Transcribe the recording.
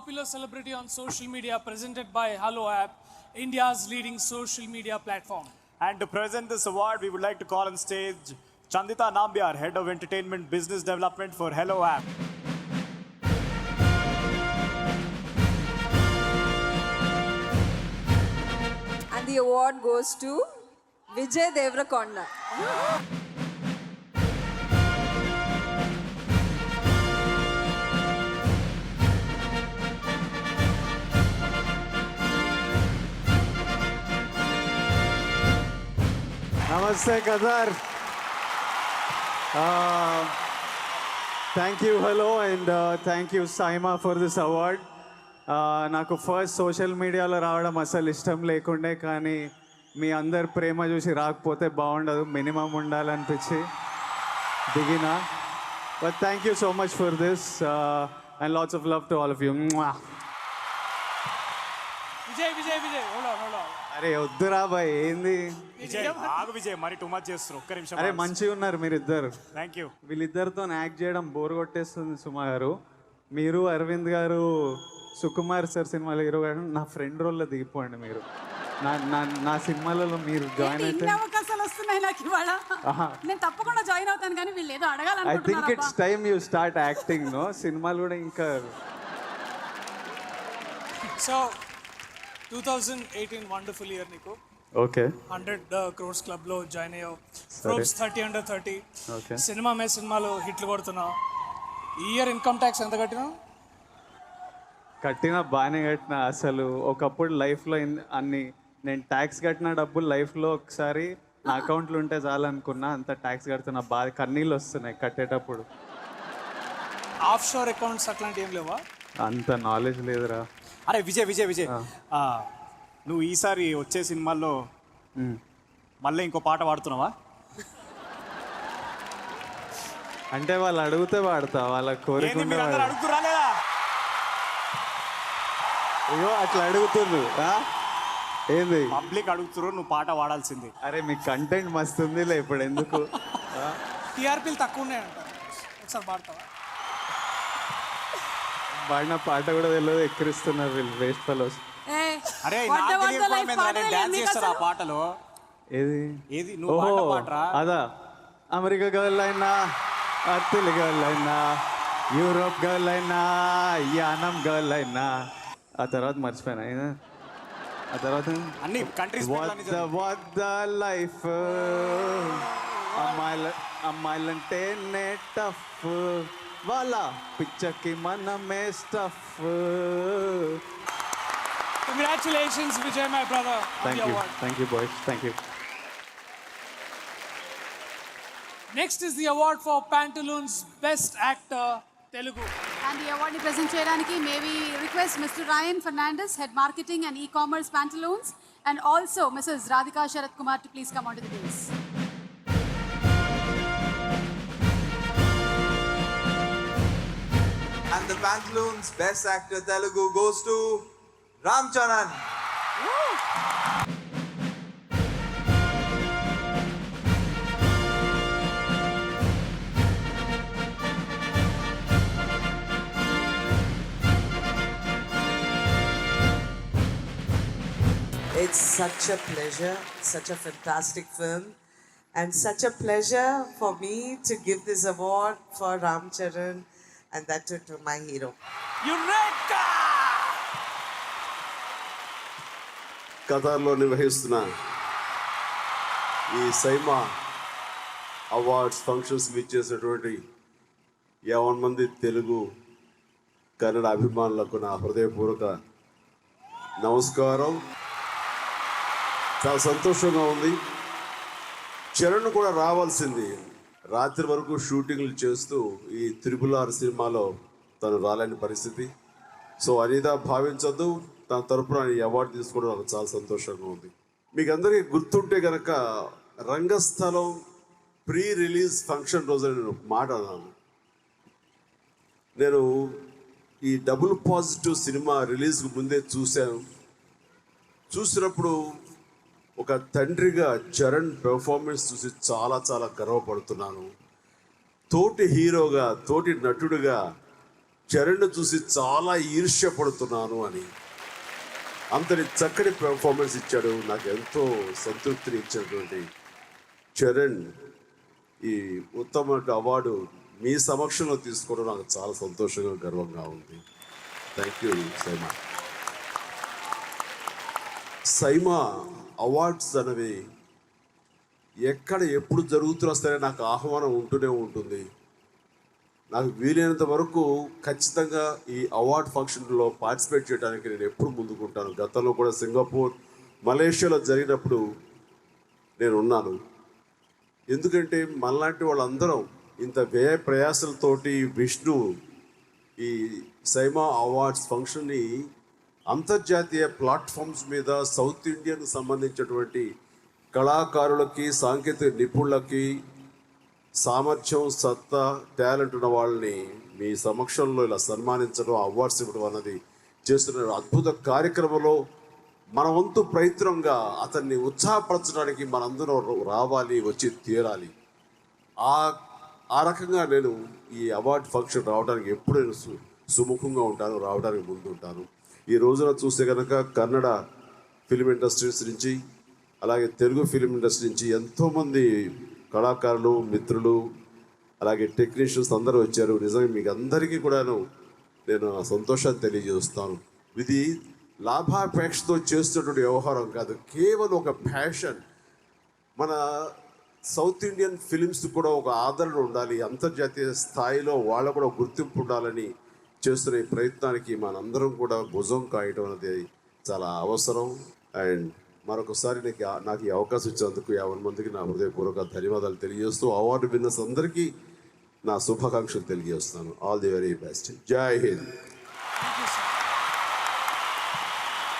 popular celebrity on social media presented by Hello App, India's leading social media platform. And to present this award, we would like to call on stage Chandita Nambiar, Head of Entertainment Business Development for Hello App. And the award goes to Vijay Devrakonda. Namaste, Qadar. Thank you, hello, and thank you, Saima, for this award. నాకు first social మీడియాలో రావడం అసలు ఇష్టం లేకుండే, కానీ మీ అందరు ప్రేమ చూసి రాకపోతే బాగుండదు, మినిమం ఉండాలనిపించి దిగిన. But thank you so much for this and lots of love to all of you. Vijay hold on. అరే వద్దురా బాయ్, ఏంది విజయ్ మరి టూ మచ్ చేస్తారు, ఒక్క నిమిషం. అరే మంచిగా ఉన్నారు మీరిద్దరు. Thank you. వీళ్ళిద్దరితో యాక్ట్ చేయడం బోర్ కొట్టేస్తుంది సుమా గారు. మీరు అరవింద్ గారు సుకుమార్ సార్ సినిమాలో హీరో గారు నా ఫ్రెండ్ రోల్లో దిగిపోండి మీరు. నా సినిమాలలో మీరు జాయిన్ అయితే అవకాశాలు వస్తున్నాయి నాకు ఇవాళ. నేను తప్పకుండా జాయిన్ అవుతాను, కానీ వీళ్ళు ఏదో I think it's time you start acting. No సినిమాలు కూడా ఇంకా. So 2018 wonderful year నీకు. ఓకే 100 crores club లో జాయిన్ అయ్యావు. Forbes 30 under 30. ఓకే సినిమాలో హిట్లు కొడుతున్నావు. ఈ ఇయర్ ఇన్కమ్ ట్యాక్స్ ఎంత కట్టినావు? కట్టిన బాగానే కట్టిన. అసలు ఒకప్పుడు లైఫ్లో అన్ని నేను ట్యాక్స్ కట్టిన డబ్బులు లైఫ్లో ఒకసారి నా అకౌంట్లో ఉంటే చాలనుకున్నా, అంత ట్యాక్స్ కడుతున్నా. బాగా కన్నీళ్ళు వస్తున్నాయి కట్టేటప్పుడు. ఆఫ్ షోర్ అకౌంట్స్ అట్లాంటివి ఏం లేవా? అంత నాలెడ్జ్ లేదురా. అరే విజయ్ నువ్వు ఈసారి వచ్చే సినిమాల్లో మళ్ళీ ఇంకో పాట పాడుతున్నావా? అంటే వాళ్ళు అడిగితే పాడతా, వాళ్ళ కోరిక అడుగుతురా లేదా? అయ్యో అట్లా అడుగుతుండ్రు. ఏంది పబ్లిక్ అడుగుతురు, నువ్వు పాట పాడాల్సింది. అరే మీ కంటెంట్ మస్తు ఉందిలే ఇప్పుడు, ఎందుకు టీఆర్పీలు తక్కువ ఉన్నాయంట, ఒకసారి పాడతావా? పాడిన పాట కూడా తెలియదు, ఎక్కిరిస్తున్నారు వీళ్ళు వేస్ట్ ఫెలోస్. అరే డాన్స్ చేస్తారు ఆ పాటలో. ఏది నువ్వు పాటరా? అదా అమెరికా గర్ల్ అయినా, తెలుగు గర్ల్ అయినా, యూరోప్ గర్ల్ అయినా, యానం గర్ల్ అయినా. ఆ తర్వాత మర్చిపోయినా. ఆ తర్వాత అన్ని కంట్రీస్ లైఫ్ అమ్మాయిలంటే టఫ్, వాళ్ళ పిచ్చకి మనమే stuff. Congratulations, Vijay, my brother. Thank you boys, thank you. Next is the award for Pantaloons Best Actor Telugu. And the award ni present cheyadaniki may we request Mr. Ryan Fernandez, Head Marketing and E-commerce Pantaloons, and also Mrs. Radhika Sharat Kumar to please come onto the dais. And the Pantaloons Best Actor Telugu goes to Ram Charan. It's such a pleasure, such a fantastic film, and such a pleasure for me to give this award for Ram Charan, and that to my hero. Eureka! ఖతార్లో నిర్వహిస్తున్న ఈ SIIMA awards functions విచ్చేసినటువంటి 50 మంది తెలుగు కన్నడ అభిమానులకు నా హృదయపూర్వక నమస్కారం. చాలా సంతోషంగా ఉంది. చరణ్ కూడా రావాల్సింది, రాత్రి వరకు షూటింగ్లు చేస్తూ ఈ RRR సినిమాలో తను రాలేని పరిస్థితి. సో అనిదా భావించద్దు, తన తరపున ఈ అవార్డు తీసుకోవడం నాకు చాలా సంతోషంగా ఉంది. మీకు అందరికీ గుర్తుంటే కనుక రంగస్థలం ప్రీ రిలీజ్ ఫంక్షన్ రోజు నేను మాట అన్నాను. నేను ఈ డబుల్ పాజిటివ్ సినిమా రిలీజ్కి ముందే చూసినప్పుడు ఒక తండ్రిగా చరణ్ పెర్ఫార్మెన్స్ చూసి చాలా చాలా గర్వపడుతున్నాను. తోటి హీరోగా, తోటి నటుడుగా చరణ్ను చూసి చాలా ఈర్ష్యపడుతున్నాను అని. అంతటి చక్కటి పెర్ఫార్మెన్స్ ఇచ్చాడు. నాకు ఎంతో సంతృప్తిని ఇచ్చినటువంటి చరణ్ ఈ ఉత్తమ అవార్డు మీ సమక్షంలో తీసుకోవడం నాకు చాలా సంతోషంగా గర్వంగా ఉంది. Thank you SIIMA. SIIMA awards అనేవి ఎక్కడ ఎప్పుడు జరుగుతున్నా సరే నాకు ఆహ్వానం ఉంటూనే ఉంటుంది. నాకు వీలైనంత వరకు ఖచ్చితంగా ఈ అవార్డ్ ఫంక్షన్లో పార్టిసిపేట్ చేయడానికి నేను ఎప్పుడు ముందుకుంటాను. గతంలో కూడా సింగపూర్, మలేషియాలో జరిగినప్పుడు నేను ఉన్నాను. ఎందుకంటే మనలాంటి వాళ్ళందరం ఇంత వ్యయ ప్రయాసాలతోటి విష్ణు ఈ సైమా అవార్డ్స్ ఫంక్షన్ని అంతర్జాతీయ ప్లాట్ఫామ్స్ మీద సౌత్ ఇండియన్కి సంబంధించినటువంటి కళాకారులకి, సాంకేతిక నిపుణులకి, సామర్థ్యం, సత్తా, టాలెంట్ ఉన్న వాళ్ళని మీ సమక్షంలో ఇలా సన్మానించడం, అవార్డ్స్ ఇవ్వడం అన్నది చేస్తున్న అద్భుత కార్యక్రమంలో మన వంతు ప్రయత్నంగా అతన్ని ఉత్సాహపరచడానికి మనందరం రావాలి, వచ్చి తీరాలి. ఆ రకంగా నేను ఈ అవార్డ్ ఫంక్షన్ రావడానికి ఎప్పుడు నేను సుముఖంగా ఉంటాను, రావడానికి ముందుంటాను. ఈ రోజున చూస్తే కనుక కన్నడ ఫిలిం ఇండస్ట్రీస్ నుంచి, అలాగే తెలుగు ఫిలిం ఇండస్ట్రీ నుంచి ఎంతోమంది కళాకారులు, మిత్రులు, అలాగే టెక్నీషియన్స్ అందరూ వచ్చారు. నిజంగా మీకు అందరికీ కూడాను నేను సంతోషాన్ని తెలియజేస్తాను. ఇది లాభాపేక్షతో చేస్తున్నటువంటి వ్యవహారం కాదు, కేవలం ఒక ప్యాషన్. మన సౌత్ ఇండియన్ ఫిలిమ్స్ కూడా ఒక ఆదరణ ఉండాలి, అంతర్జాతీయ స్థాయిలో వాళ్ళ కూడా గుర్తింపు ఉండాలని చేస్తున్న ఈ ప్రయత్నానికి మనందరం కూడా భుజం కాయటం అనేది చాలా అవసరం. అండ్ మరొకసారి నాకు ఈ అవకాశం ఇచ్చినందుకు 50 మందికి నా హృదయపూర్వక ధన్యవాదాలు తెలియజేస్తూ అవార్డు విన్నర్స్ అందరికీ నా శుభాకాంక్షలు తెలియజేస్తున్నాను. All the very best. జై హింద్.